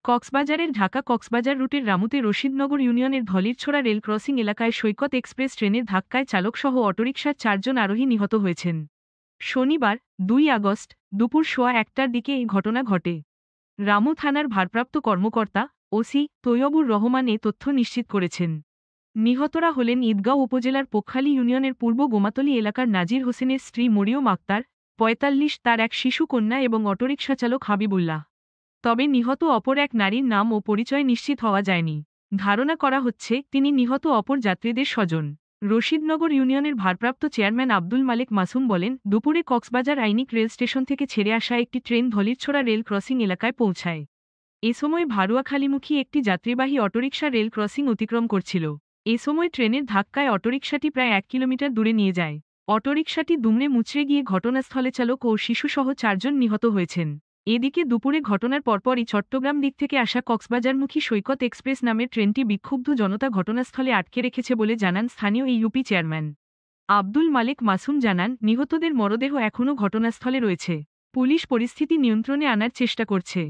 কক্সবাজারের ঢাকা-কক্সবাজার রুটের রামুতে রশিদনগর ইউনিয়নের ধলিরছড়া রেল ক্রসিং এলাকায় সৈকত এক্সপ্রেস ট্রেনের ধাক্কায় চালকসহ অটোরিকশার ৪ জন আরোহী নিহত হয়েছেন। শনিবার ২ আগস্ট দুপুর সোয়া ১টার দিকে এই ঘটনা ঘটে। রামু থানার ভারপ্রাপ্ত কর্মকর্তা ওসি তৈয়বুর রহমান এ তথ্য নিশ্চিত করেছেন। নিহতরা হলেন ঈদগাঁও উপজেলার পোখালী ইউনিয়নের পূর্ব গোমাতলী এলাকার নাজির হোসেনের স্ত্রী মরিয়ম আক্তার ৪৫, তার এক শিশু কন্যা এবং অটোরিকশা চালক হাবিবুল্লাহ। তবে নিহত অপর এক নারীর নাম ও পরিচয় নিশ্চিত হওয়া যায়নি। ধারণা করা হচ্ছে তিনি নিহত অপর যাত্রীদের স্বজন। রশিদনগর ইউনিয়নের ভারপ্রাপ্ত চেয়ারম্যান আব্দুল মালেক মাসুম বলেন, দুপুরে কক্সবাজার আইনিক রেল স্টেশন থেকে ছেড়ে আসা একটি ট্রেন ধলিরছড়া রেল ক্রসিং এলাকায় পৌঁছায়। এ সময় ভারুয়াখালীমুখী একটি যাত্রীবাহী অটোরিকশা রেল ক্রসিং অতিক্রম করছিল। এ সময় ট্রেনের ধাক্কায় অটোরিকশাটি প্রায় ১ কিলোমিটার দূরে নিয়ে যায়। অটোরিকশাটি দুমড়ে মুচড়ে গিয়ে ঘটনাস্থলে চালক ও শিশুসহ ৪ জন নিহত হয়েছেন। এদিকে দুপুরে ঘটনার পরপরই চট্টগ্রাম দিক থেকে আসা কক্সবাজারমুখী সৈকত এক্সপ্রেস নামের ট্রেনটি বিক্ষুব্ধ জনতা ঘটনাস্থলে আটকে রেখেছে বলে জানান স্থানীয় ইউপি চেয়ারম্যান আব্দুল মালেক মাসুম। জানান, নিহতদের মরদেহ এখনও ঘটনাস্থলে রয়েছে। পুলিশ পরিস্থিতি নিয়ন্ত্রণে আনার চেষ্টা করছে।